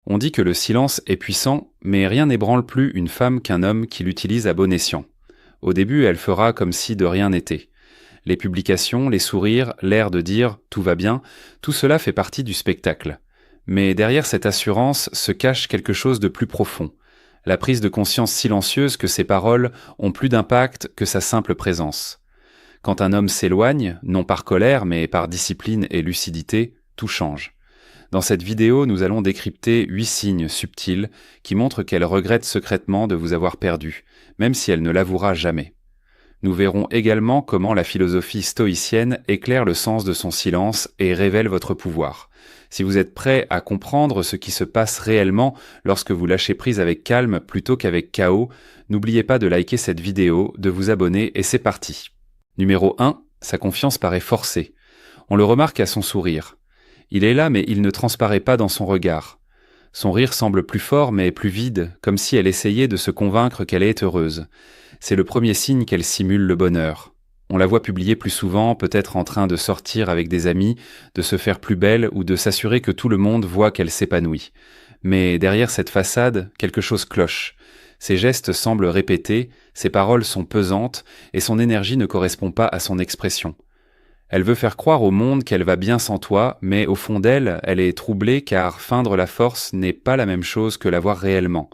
On dit que le silence est puissant, mais rien n'ébranle plus une femme qu'un homme qui l'utilise à bon escient. Au début, elle fera comme si de rien n'était. Les publications, les sourires, l'air de dire « tout va bien », tout cela fait partie du spectacle. Mais derrière cette assurance se cache quelque chose de plus profond. La prise de conscience silencieuse que ses paroles ont plus d'impact que sa simple présence. Quand un homme s'éloigne, non par colère mais par discipline et lucidité, tout change. Dans cette vidéo, nous allons décrypter 8 signes subtils qui montrent qu'elle regrette secrètement de vous avoir perdu, même si elle ne l'avouera jamais. Nous verrons également comment la philosophie stoïcienne éclaire le sens de son silence et révèle votre pouvoir. Si vous êtes prêt à comprendre ce qui se passe réellement lorsque vous lâchez prise avec calme plutôt qu'avec chaos, n'oubliez pas de liker cette vidéo, de vous abonner et c'est parti. Numéro 1, sa confiance paraît forcée. On le remarque à son sourire. Il est là mais il ne transparaît pas dans son regard. Son rire semble plus fort mais plus vide, comme si elle essayait de se convaincre qu'elle est heureuse. C'est le premier signe qu'elle simule le bonheur. On la voit publier plus souvent, peut-être en train de sortir avec des amis, de se faire plus belle ou de s'assurer que tout le monde voit qu'elle s'épanouit. Mais derrière cette façade, quelque chose cloche. Ses gestes semblent répétés, ses paroles sont pesantes et son énergie ne correspond pas à son expression. Elle veut faire croire au monde qu'elle va bien sans toi, mais au fond d'elle, elle est troublée car feindre la force n'est pas la même chose que l'avoir réellement.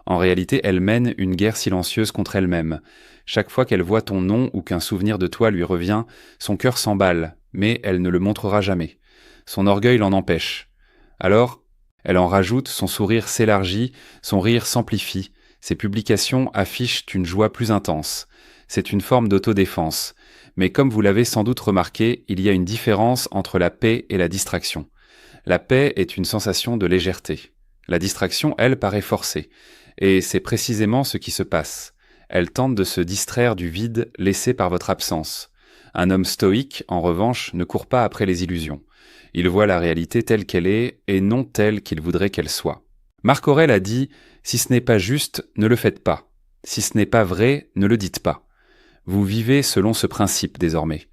En réalité, elle mène une guerre silencieuse contre elle-même. Chaque fois qu'elle voit ton nom ou qu'un souvenir de toi lui revient, son cœur s'emballe, mais elle ne le montrera jamais. Son orgueil l'en empêche. Alors, elle en rajoute, son sourire s'élargit, son rire s'amplifie. Ses publications affichent une joie plus intense. C'est une forme d'autodéfense. Mais comme vous l'avez sans doute remarqué, il y a une différence entre la paix et la distraction. La paix est une sensation de légèreté. La distraction, elle, paraît forcée. Et c'est précisément ce qui se passe. Elle tente de se distraire du vide laissé par votre absence. Un homme stoïque, en revanche, ne court pas après les illusions. Il voit la réalité telle qu'elle est et non telle qu'il voudrait qu'elle soit. Marc Aurèle a dit « Si ce n'est pas juste, ne le faites pas. Si ce n'est pas vrai, ne le dites pas. » Vous vivez selon ce principe désormais.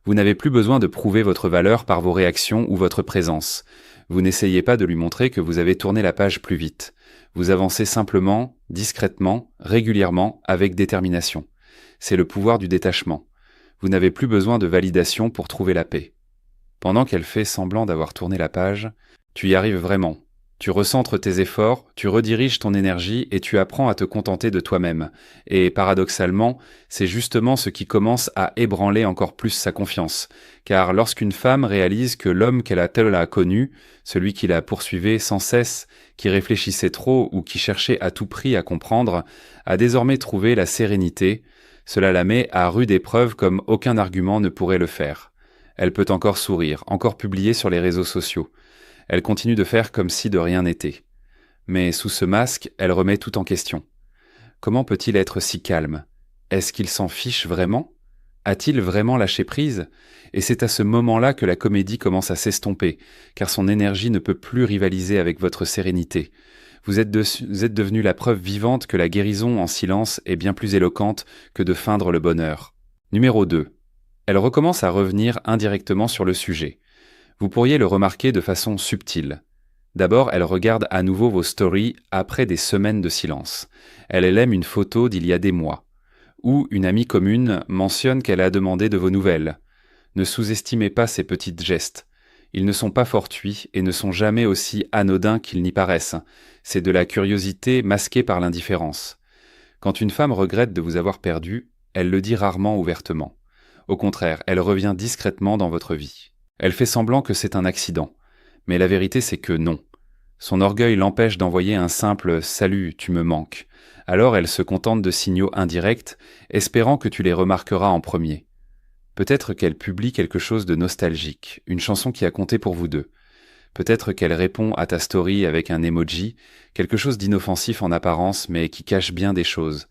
Vous n'avez plus besoin de prouver votre valeur par vos réactions ou votre présence. Vous n'essayez pas de lui montrer que vous avez tourné la page plus vite. Vous avancez simplement, discrètement, régulièrement, avec détermination. C'est le pouvoir du détachement. Vous n'avez plus besoin de validation pour trouver la paix. Pendant qu'elle fait semblant d'avoir tourné la page, tu y arrives vraiment. Tu recentres tes efforts, tu rediriges ton énergie et tu apprends à te contenter de toi-même. Et paradoxalement, c'est justement ce qui commence à ébranler encore plus sa confiance. Car lorsqu'une femme réalise que l'homme qu'elle a connu, celui qui la poursuivait sans cesse, qui réfléchissait trop ou qui cherchait à tout prix à comprendre, a désormais trouvé la sérénité, cela la met à rude épreuve comme aucun argument ne pourrait le faire. Elle peut encore sourire, encore publier sur les réseaux sociaux. Elle continue de faire comme si de rien n'était. Mais sous ce masque, elle remet tout en question. Comment peut-il être si calme? Est-ce qu'il s'en fiche vraiment? A-t-il vraiment lâché prise? Et c'est à ce moment-là que la comédie commence à s'estomper, car son énergie ne peut plus rivaliser avec votre sérénité. Vous êtes devenu la preuve vivante que la guérison en silence est bien plus éloquente que de feindre le bonheur. Numéro 2. Elle recommence à revenir indirectement sur le sujet. Vous pourriez le remarquer de façon subtile. D'abord, elle regarde à nouveau vos stories après des semaines de silence. Elle aime une photo d'il y a des mois. Ou une amie commune mentionne qu'elle a demandé de vos nouvelles. Ne sous-estimez pas ces petits gestes. Ils ne sont pas fortuits et ne sont jamais aussi anodins qu'ils n'y paraissent. C'est de la curiosité masquée par l'indifférence. Quand une femme regrette de vous avoir perdu, elle le dit rarement ouvertement. Au contraire, elle revient discrètement dans votre vie. Elle fait semblant que c'est un accident, mais la vérité c'est que non. Son orgueil l'empêche d'envoyer un simple « Salut, tu me manques ». Alors elle se contente de signaux indirects, espérant que tu les remarqueras en premier. Peut-être qu'elle publie quelque chose de nostalgique, une chanson qui a compté pour vous deux. Peut-être qu'elle répond à ta story avec un emoji, quelque chose d'inoffensif en apparence mais qui cache bien des choses.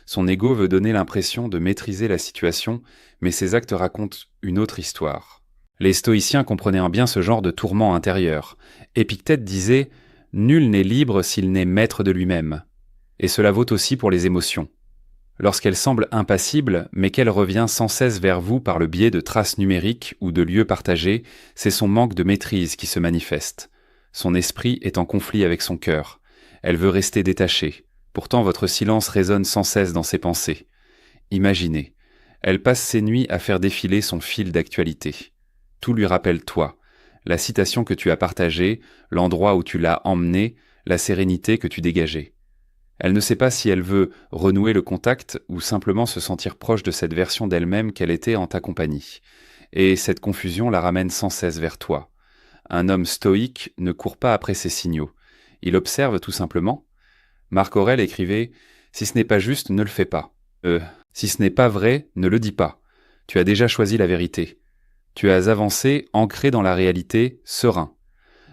Son ego veut donner l'impression de maîtriser la situation, mais ses actes racontent une autre histoire. Les stoïciens comprenaient bien ce genre de tourment intérieur. Épictète disait « Nul n'est libre s'il n'est maître de lui-même ». Et cela vaut aussi pour les émotions. Lorsqu'elle semble impassible, mais qu'elle revient sans cesse vers vous par le biais de traces numériques ou de lieux partagés, c'est son manque de maîtrise qui se manifeste. Son esprit est en conflit avec son cœur. Elle veut rester détachée. Pourtant votre silence résonne sans cesse dans ses pensées. Imaginez. Elle passe ses nuits à faire défiler son fil d'actualité. Tout lui rappelle toi, la citation que tu as partagée, l'endroit où tu l'as emmenée, la sérénité que tu dégageais. Elle ne sait pas si elle veut renouer le contact ou simplement se sentir proche de cette version d'elle-même qu'elle était en ta compagnie. Et cette confusion la ramène sans cesse vers toi. Un homme stoïque ne court pas après ces signaux. Il observe tout simplement. Marc Aurèle écrivait « Si ce n'est pas juste, ne le fais pas. Si ce n'est pas vrai, ne le dis pas. Tu as déjà choisi la vérité. Tu as avancé, ancré dans la réalité, serein.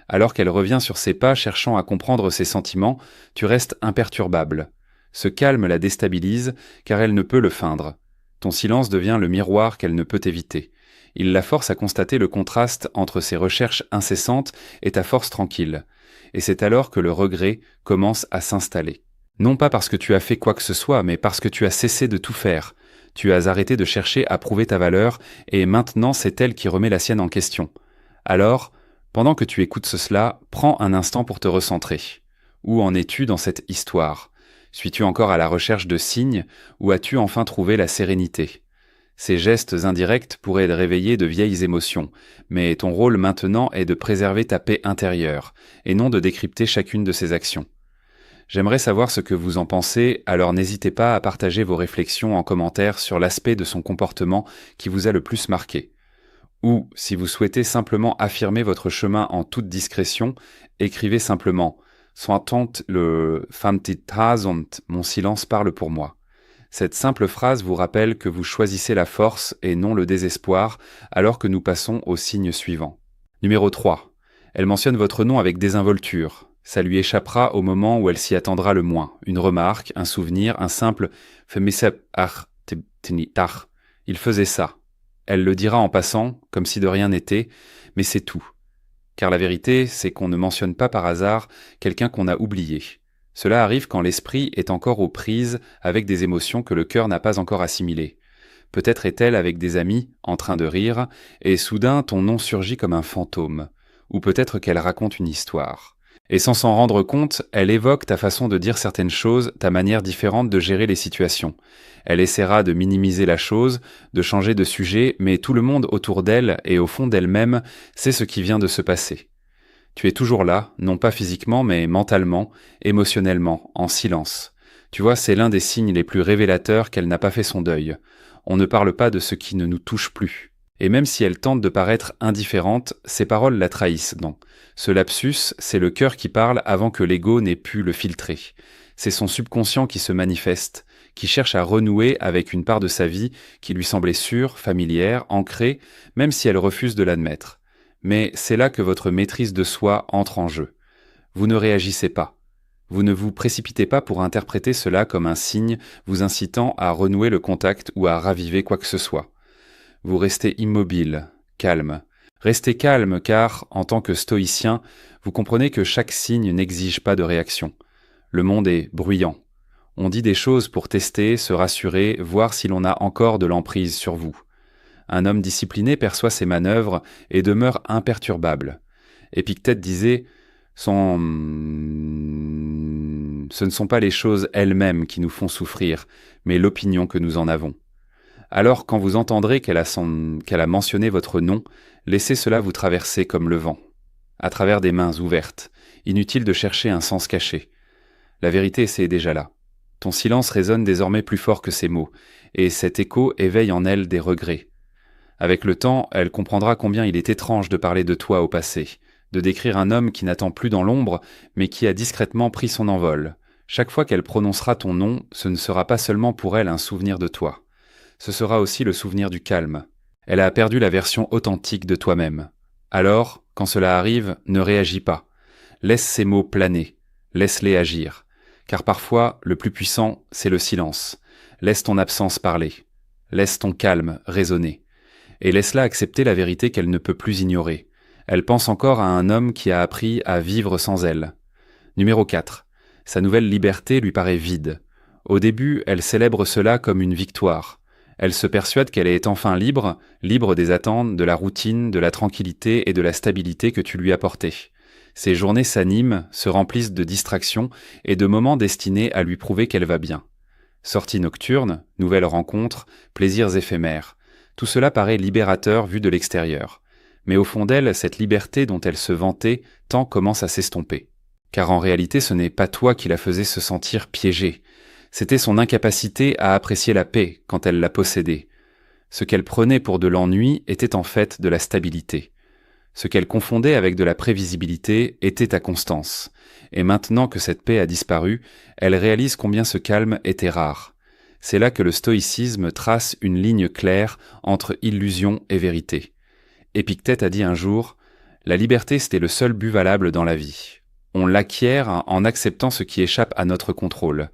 Alors qu'elle revient sur ses pas cherchant à comprendre ses sentiments, tu restes imperturbable. Ce calme la déstabilise, car elle ne peut le feindre. Ton silence devient le miroir qu'elle ne peut éviter. Il la force à constater le contraste entre ses recherches incessantes et ta force tranquille. Et c'est alors que le regret commence à s'installer. Non pas parce que tu as fait quoi que ce soit, mais parce que tu as cessé de tout faire. Tu as arrêté de chercher à prouver ta valeur, et maintenant c'est elle qui remet la sienne en question. Alors, pendant que tu écoutes cela, prends un instant pour te recentrer. Où en es-tu dans cette histoire ? Suis-tu encore à la recherche de signes, ou as-tu enfin trouvé la sérénité ? Ces gestes indirects pourraient réveiller de vieilles émotions, mais ton rôle maintenant est de préserver ta paix intérieure, et non de décrypter chacune de ces actions. J'aimerais savoir ce que vous en pensez, alors n'hésitez pas à partager vos réflexions en commentaire sur l'aspect de son comportement qui vous a le plus marqué. Ou, si vous souhaitez simplement affirmer votre chemin en toute discrétion, écrivez simplement « Soixante le 50.000, mon silence parle pour moi ». Cette simple phrase vous rappelle que vous choisissez la force et non le désespoir, alors que nous passons au signe suivant. Numéro 3. Elle mentionne votre nom avec désinvolture. Ça lui échappera au moment où elle s'y attendra le moins. Une remarque, un souvenir, un simple « il faisait ça ». Elle le dira en passant, comme si de rien n'était, mais c'est tout. Car la vérité, c'est qu'on ne mentionne pas par hasard quelqu'un qu'on a oublié. Cela arrive quand l'esprit est encore aux prises avec des émotions que le cœur n'a pas encore assimilées. Peut-être est-elle avec des amis, en train de rire, et soudain ton nom surgit comme un fantôme. Ou peut-être qu'elle raconte une histoire. Et sans s'en rendre compte, elle évoque ta façon de dire certaines choses, ta manière différente de gérer les situations. Elle essaiera de minimiser la chose, de changer de sujet, mais tout le monde autour d'elle et au fond d'elle-même sait ce qui vient de se passer. Tu es toujours là, non pas physiquement, mais mentalement, émotionnellement, en silence. Tu vois, c'est l'un des signes les plus révélateurs qu'elle n'a pas fait son deuil. On ne parle pas de ce qui ne nous touche plus. Et même si elle tente de paraître indifférente, ses paroles la trahissent, non. Ce lapsus, c'est le cœur qui parle avant que l'ego n'ait pu le filtrer. C'est son subconscient qui se manifeste, qui cherche à renouer avec une part de sa vie qui lui semblait sûre, familière, ancrée, même si elle refuse de l'admettre. Mais c'est là que votre maîtrise de soi entre en jeu. Vous ne réagissez pas. Vous ne vous précipitez pas pour interpréter cela comme un signe vous incitant à renouer le contact ou à raviver quoi que ce soit. Vous restez immobile, calme. Restez calme car, en tant que stoïcien, vous comprenez que chaque signe n'exige pas de réaction. Le monde est bruyant. On dit des choses pour tester, se rassurer, voir si l'on a encore de l'emprise sur vous. Un homme discipliné perçoit ses manœuvres et demeure imperturbable. Épictète disait « Ce ne sont pas les choses elles-mêmes qui nous font souffrir, mais l'opinion que nous en avons. » Alors quand vous entendrez qu'elle a mentionné votre nom, laissez cela vous traverser comme le vent, à travers des mains ouvertes. Inutile de chercher un sens caché. La vérité, c'est déjà là. Ton silence résonne désormais plus fort que ces mots, et cet écho éveille en elle des regrets. Avec le temps, elle comprendra combien il est étrange de parler de toi au passé, de décrire un homme qui n'attend plus dans l'ombre, mais qui a discrètement pris son envol. Chaque fois qu'elle prononcera ton nom, ce ne sera pas seulement pour elle un souvenir de toi. Ce sera aussi le souvenir du calme. Elle a perdu la version authentique de toi-même. Alors, quand cela arrive, ne réagis pas. Laisse ces mots planer. Laisse-les agir. Car parfois, le plus puissant, c'est le silence. Laisse ton absence parler. Laisse ton calme résonner. Et laisse-la accepter la vérité qu'elle ne peut plus ignorer. Elle pense encore à un homme qui a appris à vivre sans elle. Numéro 4. Sa nouvelle liberté lui paraît vide. Au début, elle célèbre cela comme une victoire. Elle se persuade qu'elle est enfin libre, libre des attentes, de la routine, de la tranquillité et de la stabilité que tu lui apportais. Ses journées s'animent, se remplissent de distractions et de moments destinés à lui prouver qu'elle va bien. Sorties nocturnes, nouvelles rencontres, plaisirs éphémères. Tout cela paraît libérateur vu de l'extérieur. Mais au fond d'elle, cette liberté dont elle se vantait tant commence à s'estomper. Car en réalité, ce n'est pas toi qui la faisais se sentir piégée. C'était son incapacité à apprécier la paix quand elle la possédait. Ce qu'elle prenait pour de l'ennui était en fait de la stabilité. Ce qu'elle confondait avec de la prévisibilité était ta constance. Et maintenant que cette paix a disparu, elle réalise combien ce calme était rare. C'est là que le stoïcisme trace une ligne claire entre illusion et vérité. Épictète a dit un jour « La liberté, c'était le seul but valable dans la vie. On l'acquiert en acceptant ce qui échappe à notre contrôle.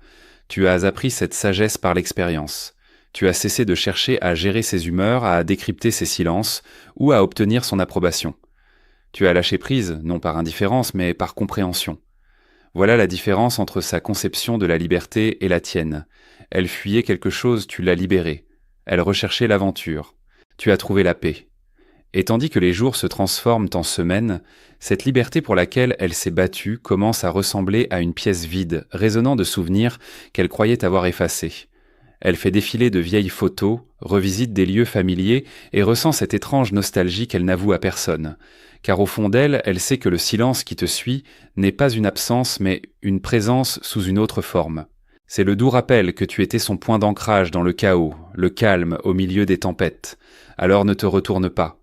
Tu as appris cette sagesse par l'expérience. Tu as cessé de chercher à gérer ses humeurs, à décrypter ses silences ou à obtenir son approbation. Tu as lâché prise, non par indifférence, mais par compréhension. Voilà la différence entre sa conception de la liberté et la tienne. Elle fuyait quelque chose, tu l'as libérée. Elle recherchait l'aventure. Tu as trouvé la paix. Et tandis que les jours se transforment en semaines, cette liberté pour laquelle elle s'est battue commence à ressembler à une pièce vide, résonnant de souvenirs qu'elle croyait avoir effacés. Elle fait défiler de vieilles photos, revisite des lieux familiers et ressent cette étrange nostalgie qu'elle n'avoue à personne. Car au fond d'elle, elle sait que le silence qui te suit n'est pas une absence mais une présence sous une autre forme. C'est le doux rappel que tu étais son point d'ancrage dans le chaos, le calme au milieu des tempêtes. Alors ne te retourne pas.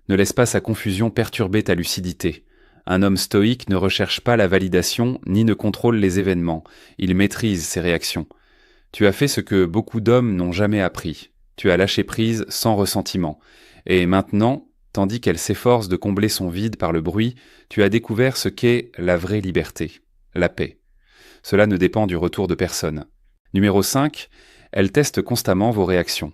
Ne laisse pas sa confusion perturber ta lucidité. Un homme stoïque ne recherche pas la validation ni ne contrôle les événements. Il maîtrise ses réactions. Tu as fait ce que beaucoup d'hommes n'ont jamais appris. Tu as lâché prise sans ressentiment. Et maintenant, tandis qu'elle s'efforce de combler son vide par le bruit, tu as découvert ce qu'est la vraie liberté, la paix. Cela ne dépend du retour de personne. Numéro 5, elle teste constamment vos réactions.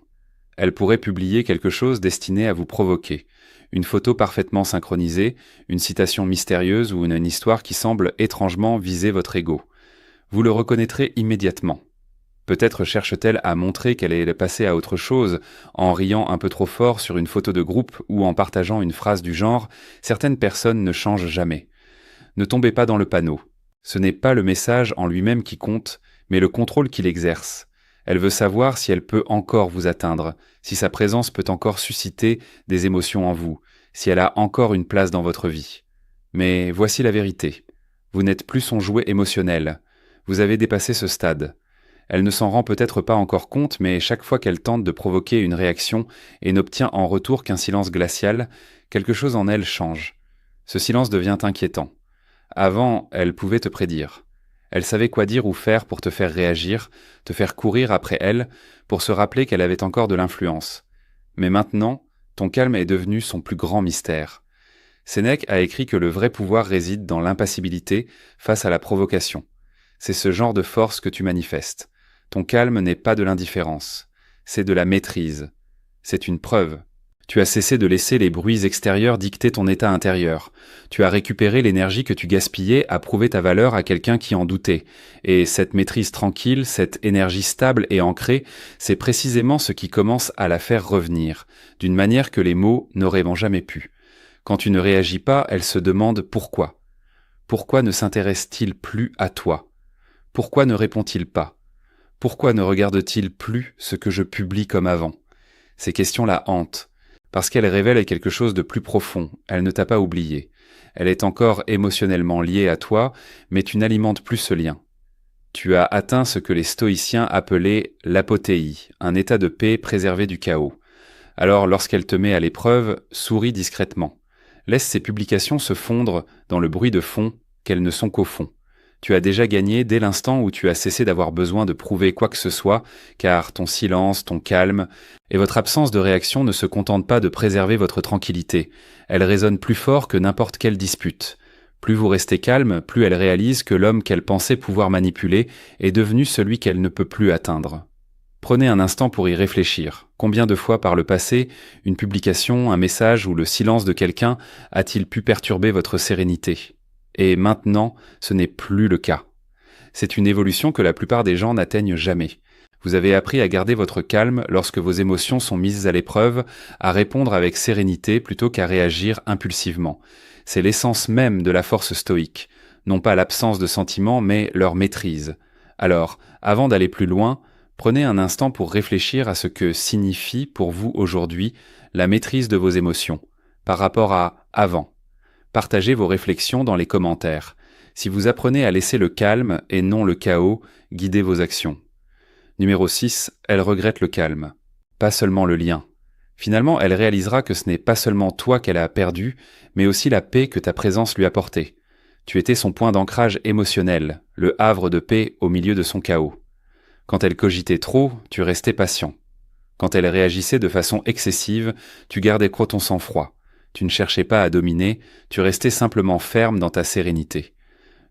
Elle pourrait publier quelque chose destiné à vous provoquer. Une photo parfaitement synchronisée, une citation mystérieuse ou une histoire qui semble étrangement viser votre ego. Vous le reconnaîtrez immédiatement. Peut-être cherche-t-elle à montrer qu'elle est passée à autre chose, en riant un peu trop fort sur une photo de groupe ou en partageant une phrase du genre « Certaines personnes ne changent jamais ». Ne tombez pas dans le panneau. Ce n'est pas le message en lui-même qui compte, mais le contrôle qu'il exerce. Elle veut savoir si elle peut encore vous atteindre, si sa présence peut encore susciter des émotions en vous, si elle a encore une place dans votre vie. Mais voici la vérité. Vous n'êtes plus son jouet émotionnel. Vous avez dépassé ce stade. Elle ne s'en rend peut-être pas encore compte, mais chaque fois qu'elle tente de provoquer une réaction et n'obtient en retour qu'un silence glacial, quelque chose en elle change. Ce silence devient inquiétant. Avant, elle pouvait te prédire. Elle savait quoi dire ou faire pour te faire réagir, te faire courir après elle, pour se rappeler qu'elle avait encore de l'influence. Mais maintenant, ton calme est devenu son plus grand mystère. Sénèque a écrit que le vrai pouvoir réside dans l'impassibilité face à la provocation. C'est ce genre de force que tu manifestes. Ton calme n'est pas de l'indifférence, c'est de la maîtrise. C'est une preuve. Tu as cessé de laisser les bruits extérieurs dicter ton état intérieur. Tu as récupéré l'énergie que tu gaspillais à prouver ta valeur à quelqu'un qui en doutait. Et cette maîtrise tranquille, cette énergie stable et ancrée, c'est précisément ce qui commence à la faire revenir, d'une manière que les mots n'auraient jamais pu. Quand tu ne réagis pas, elle se demande pourquoi. Pourquoi ne s'intéresse-t-il plus à toi ? Pourquoi ne répond-il pas ? Pourquoi ne regarde-t-il plus ce que je publie comme avant ? Ces questions la hantent. Parce qu'elle révèle quelque chose de plus profond, elle ne t'a pas oublié. Elle est encore émotionnellement liée à toi, mais tu n'alimentes plus ce lien. Tu as atteint ce que les stoïciens appelaient l'apothéie, un état de paix préservé du chaos. Alors lorsqu'elle te met à l'épreuve, souris discrètement. Laisse ses publications se fondre dans le bruit de fond qu'elles ne sont qu'au fond. Tu as déjà gagné dès l'instant où tu as cessé d'avoir besoin de prouver quoi que ce soit, car ton silence, ton calme et votre absence de réaction ne se contentent pas de préserver votre tranquillité. Elle résonne plus fort que n'importe quelle dispute. Plus vous restez calme, plus elle réalise que l'homme qu'elle pensait pouvoir manipuler est devenu celui qu'elle ne peut plus atteindre. Prenez un instant pour y réfléchir. Combien de fois par le passé, une publication, un message ou le silence de quelqu'un a-t-il pu perturber votre sérénité ? Et maintenant, ce n'est plus le cas. C'est une évolution que la plupart des gens n'atteignent jamais. Vous avez appris à garder votre calme lorsque vos émotions sont mises à l'épreuve, à répondre avec sérénité plutôt qu'à réagir impulsivement. C'est l'essence même de la force stoïque, non pas l'absence de sentiments, mais leur maîtrise. Alors, avant d'aller plus loin, prenez un instant pour réfléchir à ce que signifie pour vous aujourd'hui la maîtrise de vos émotions, par rapport à avant. Partagez vos réflexions dans les commentaires. Si vous apprenez à laisser le calme et non le chaos guider vos actions. Numéro 6, elle regrette le calme. Pas seulement le lien. Finalement, elle réalisera que ce n'est pas seulement toi qu'elle a perdu, mais aussi la paix que ta présence lui apportait. Tu étais son point d'ancrage émotionnel, le havre de paix au milieu de son chaos. Quand elle cogitait trop, tu restais patient. Quand elle réagissait de façon excessive, tu gardais ton sang-froid. Tu ne cherchais pas à dominer, tu restais simplement ferme dans ta sérénité.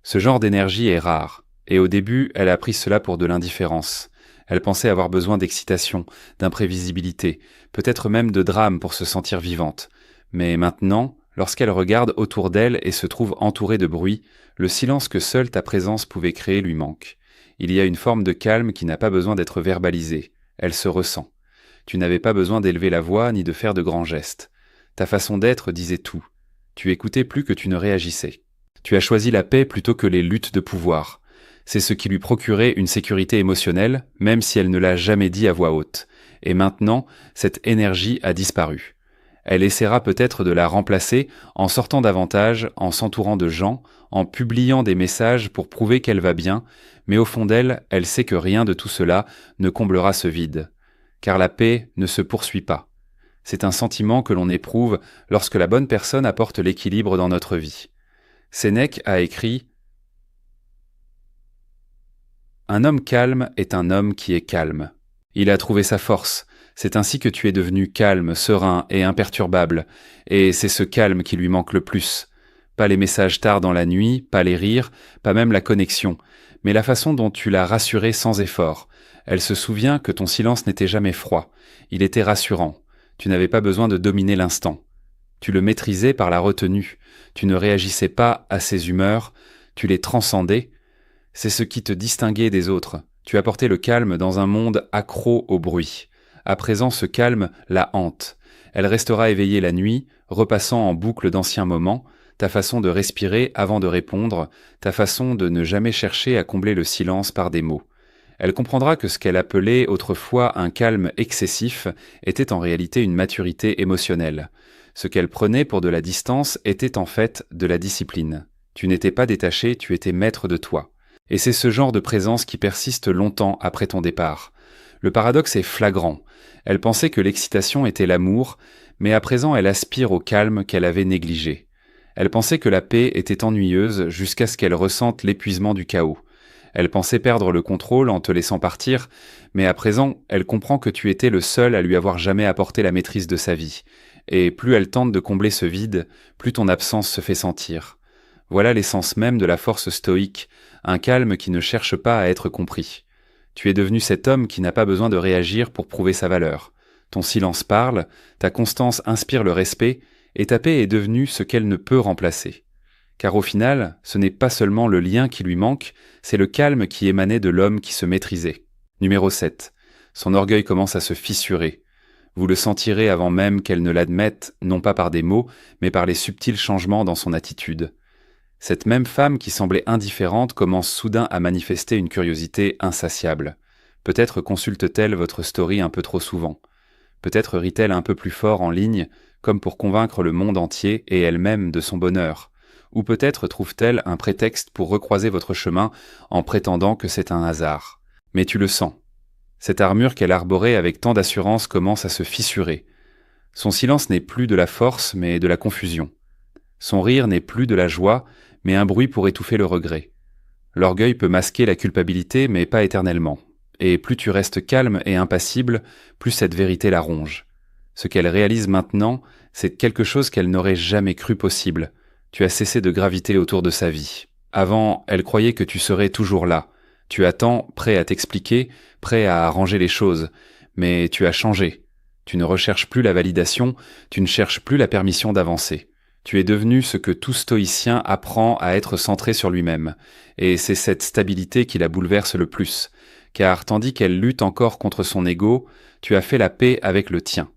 Ce genre d'énergie est rare, et au début, elle a pris cela pour de l'indifférence. Elle pensait avoir besoin d'excitation, d'imprévisibilité, peut-être même de drame pour se sentir vivante. Mais maintenant, lorsqu'elle regarde autour d'elle et se trouve entourée de bruit, le silence que seule ta présence pouvait créer lui manque. Il y a une forme de calme qui n'a pas besoin d'être verbalisée. Elle se ressent. Tu n'avais pas besoin d'élever la voix ni de faire de grands gestes. Ta façon d'être disait tout. Tu écoutais plus que tu ne réagissais. Tu as choisi la paix plutôt que les luttes de pouvoir. C'est ce qui lui procurait une sécurité émotionnelle, même si elle ne l'a jamais dit à voix haute. Et maintenant, cette énergie a disparu. Elle essaiera peut-être de la remplacer en sortant davantage, en s'entourant de gens, en publiant des messages pour prouver qu'elle va bien, mais au fond d'elle, elle sait que rien de tout cela ne comblera ce vide. Car la paix ne se poursuit pas. C'est un sentiment que l'on éprouve lorsque la bonne personne apporte l'équilibre dans notre vie. Sénèque a écrit « Un homme calme est un homme qui est calme. Il a trouvé sa force. C'est ainsi que tu es devenu calme, serein et imperturbable. Et c'est ce calme qui lui manque le plus. Pas les messages tard dans la nuit, pas les rires, pas même la connexion, mais la façon dont tu l'as rassurée sans effort. Elle se souvient que ton silence n'était jamais froid. Il était rassurant. Tu n'avais pas besoin de dominer l'instant. Tu le maîtrisais par la retenue. Tu ne réagissais pas à ses humeurs. Tu les transcendais. C'est ce qui te distinguait des autres. Tu apportais le calme dans un monde accro au bruit. À présent, ce calme la hante. Elle restera éveillée la nuit, repassant en boucle d'anciens moments, ta façon de respirer avant de répondre, ta façon de ne jamais chercher à combler le silence par des mots. Elle comprendra que ce qu'elle appelait autrefois un calme excessif était en réalité une maturité émotionnelle. Ce qu'elle prenait pour de la distance était en fait de la discipline. Tu n'étais pas détaché, tu étais maître de toi. Et c'est ce genre de présence qui persiste longtemps après ton départ. Le paradoxe est flagrant. Elle pensait que l'excitation était l'amour, mais à présent elle aspire au calme qu'elle avait négligé. Elle pensait que la paix était ennuyeuse jusqu'à ce qu'elle ressente l'épuisement du chaos. Elle pensait perdre le contrôle en te laissant partir, mais à présent, elle comprend que tu étais le seul à lui avoir jamais apporté la maîtrise de sa vie. Et plus elle tente de combler ce vide, plus ton absence se fait sentir. Voilà l'essence même de la force stoïque, un calme qui ne cherche pas à être compris. Tu es devenu cet homme qui n'a pas besoin de réagir pour prouver sa valeur. Ton silence parle, ta constance inspire le respect, et ta paix est devenue ce qu'elle ne peut remplacer. Car au final, ce n'est pas seulement le lien qui lui manque, c'est le calme qui émanait de l'homme qui se maîtrisait. Numéro 7. Son orgueil commence à se fissurer. Vous le sentirez avant même qu'elle ne l'admette, non pas par des mots, mais par les subtils changements dans son attitude. Cette même femme qui semblait indifférente commence soudain à manifester une curiosité insatiable. Peut-être consulte-t-elle votre story un peu trop souvent. Peut-être rit-elle un peu plus fort en ligne, comme pour convaincre le monde entier et elle-même de son bonheur. Ou peut-être trouve-t-elle un prétexte pour recroiser votre chemin en prétendant que c'est un hasard. Mais tu le sens. Cette armure qu'elle arborait avec tant d'assurance commence à se fissurer. Son silence n'est plus de la force, mais de la confusion. Son rire n'est plus de la joie, mais un bruit pour étouffer le regret. L'orgueil peut masquer la culpabilité, mais pas éternellement. Et plus tu restes calme et impassible, plus cette vérité la ronge. Ce qu'elle réalise maintenant, c'est quelque chose qu'elle n'aurait jamais cru possible. Tu as cessé de graviter autour de sa vie. Avant, elle croyait que tu serais toujours là. Tu attends, prêt à t'expliquer, prêt à arranger les choses. Mais tu as changé. Tu ne recherches plus la validation, tu ne cherches plus la permission d'avancer. Tu es devenu ce que tout stoïcien apprend à être centré sur lui-même. Et c'est cette stabilité qui la bouleverse le plus. Car tandis qu'elle lutte encore contre son ego, tu as fait la paix avec le tien.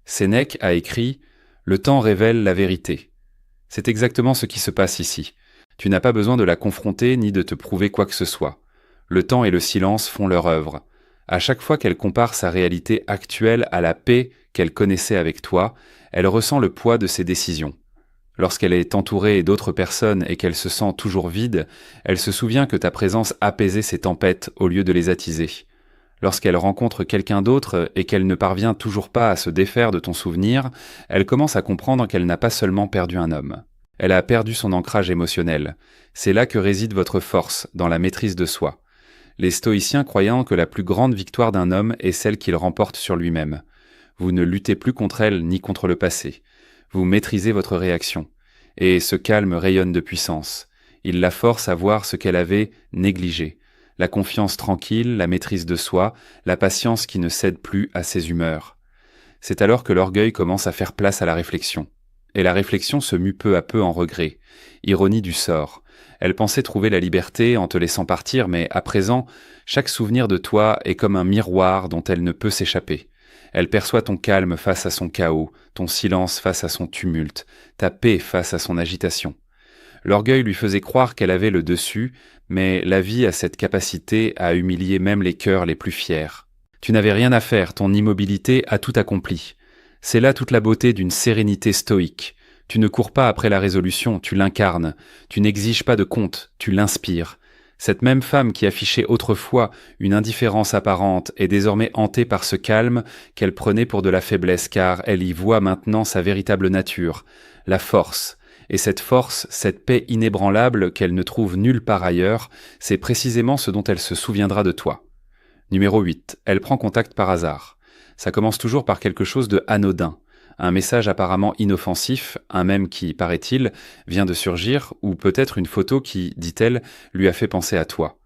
Sénèque a écrit « Le temps révèle la vérité ». C'est exactement ce qui se passe ici. Tu n'as pas besoin de la confronter ni de te prouver quoi que ce soit. Le temps et le silence font leur œuvre. À chaque fois qu'elle compare sa réalité actuelle à la paix qu'elle connaissait avec toi, elle ressent le poids de ses décisions. Lorsqu'elle est entourée d'autres personnes et qu'elle se sent toujours vide, elle se souvient que ta présence apaisait ses tempêtes au lieu de les attiser. Lorsqu'elle rencontre quelqu'un d'autre et qu'elle ne parvient toujours pas à se défaire de ton souvenir, elle commence à comprendre qu'elle n'a pas seulement perdu un homme. Elle a perdu son ancrage émotionnel. C'est là que réside votre force, dans la maîtrise de soi. Les stoïciens croyant que la plus grande victoire d'un homme est celle qu'il remporte sur lui-même. Vous ne luttez plus contre elle ni contre le passé. Vous maîtrisez votre réaction. Et ce calme rayonne de puissance. Il la force à voir ce qu'elle avait négligé. La confiance tranquille, la maîtrise de soi, la patience qui ne cède plus à ses humeurs. C'est alors que l'orgueil commence à faire place à la réflexion. Et la réflexion se mue peu à peu en regret. Ironie du sort. Elle pensait trouver la liberté en te laissant partir, mais à présent, chaque souvenir de toi est comme un miroir dont elle ne peut s'échapper. Elle perçoit ton calme face à son chaos, ton silence face à son tumulte, ta paix face à son agitation. L'orgueil lui faisait croire qu'elle avait le dessus, mais la vie a cette capacité à humilier même les cœurs les plus fiers. Tu n'avais rien à faire, ton immobilité a tout accompli. C'est là toute la beauté d'une sérénité stoïque. Tu ne cours pas après la résolution, tu l'incarnes. Tu n'exiges pas de compte, tu l'inspires. Cette même femme qui affichait autrefois une indifférence apparente est désormais hantée par ce calme qu'elle prenait pour de la faiblesse, car elle y voit maintenant sa véritable nature, la force. Et cette force, cette paix inébranlable qu'elle ne trouve nulle part ailleurs, c'est précisément ce dont elle se souviendra de toi. Numéro 8. Elle prend contact par hasard. Ça commence toujours par quelque chose de anodin. Un message apparemment inoffensif, un mème qui, paraît-il, vient de surgir, ou peut-être une photo qui, dit-elle, lui a fait penser à toi.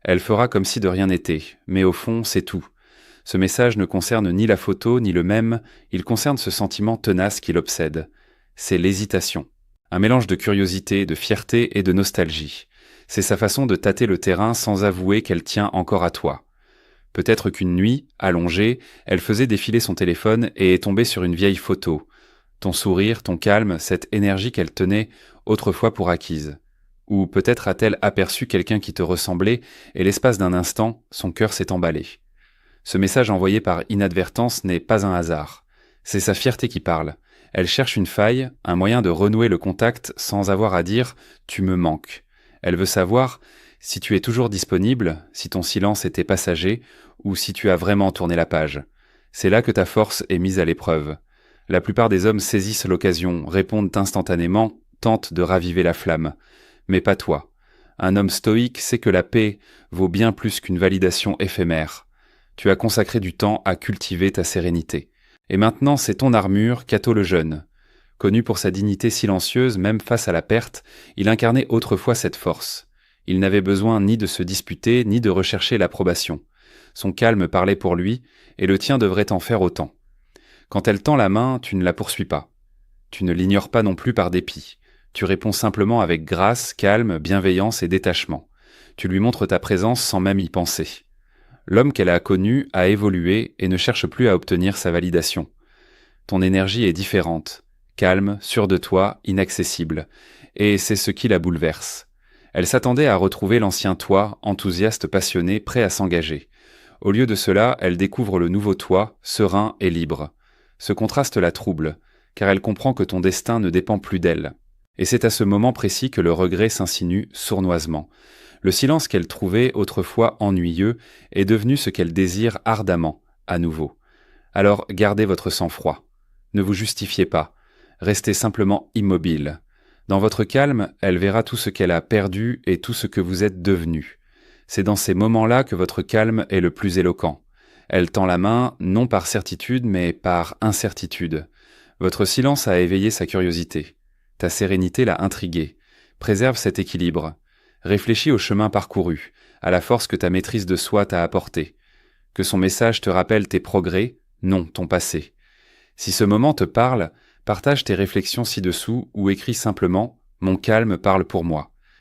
Elle fera comme si de rien n'était, mais au fond, c'est tout. Ce message ne concerne ni la photo, ni le mème, il concerne ce sentiment tenace qui l'obsède. C'est l'hésitation. Un mélange de curiosité, de fierté et de nostalgie. C'est sa façon de tâter le terrain sans avouer qu'elle tient encore à toi. Peut-être qu'une nuit, allongée, elle faisait défiler son téléphone et est tombée sur une vieille photo. Ton sourire, ton calme, cette énergie qu'elle tenait autrefois pour acquise. Ou peut-être a-t-elle aperçu quelqu'un qui te ressemblait et l'espace d'un instant, son cœur s'est emballé. Ce message envoyé par inadvertance n'est pas un hasard. C'est sa fierté qui parle. Elle cherche une faille, un moyen de renouer le contact sans avoir à dire « tu me manques ». Elle veut savoir si tu es toujours disponible, si ton silence était passager, ou si tu as vraiment tourné la page. C'est là que ta force est mise à l'épreuve. La plupart des hommes saisissent l'occasion, répondent instantanément, tentent de raviver la flamme. Mais pas toi. Un homme stoïque sait que la paix vaut bien plus qu'une validation éphémère. Tu as consacré du temps à cultiver ta sérénité. Et maintenant, c'est ton armure, Cato le Jeune. Connu pour sa dignité silencieuse, même face à la perte, il incarnait autrefois cette force. Il n'avait besoin ni de se disputer, ni de rechercher l'approbation. Son calme parlait pour lui, et le tien devrait en faire autant. Quand elle tend la main, tu ne la poursuis pas. Tu ne l'ignores pas non plus par dépit. Tu réponds simplement avec grâce, calme, bienveillance et détachement. Tu lui montres ta présence sans même y penser. L'homme qu'elle a connu a évolué et ne cherche plus à obtenir sa validation. Ton énergie est différente, calme, sûre de toi, inaccessible, et c'est ce qui la bouleverse. Elle s'attendait à retrouver l'ancien toi, enthousiaste, passionné, prêt à s'engager. Au lieu de cela, elle découvre le nouveau toi, serein et libre. Ce contraste la trouble, car elle comprend que ton destin ne dépend plus d'elle. Et c'est à ce moment précis que le regret s'insinue sournoisement. Le silence qu'elle trouvait autrefois ennuyeux est devenu ce qu'elle désire ardemment, à nouveau. Alors gardez votre sang-froid. Ne vous justifiez pas. Restez simplement immobile. Dans votre calme, elle verra tout ce qu'elle a perdu et tout ce que vous êtes devenu. C'est dans ces moments-là que votre calme est le plus éloquent. Elle tend la main, non par certitude, mais par incertitude. Votre silence a éveillé sa curiosité. Ta sérénité l'a intriguée. Préserve cet équilibre. Réfléchis au chemin parcouru, à la force que ta maîtrise de soi t'a apportée. Que son message te rappelle tes progrès, non ton passé. Si ce moment te parle, partage tes réflexions ci-dessous ou écris simplement « Mon calme parle pour moi ».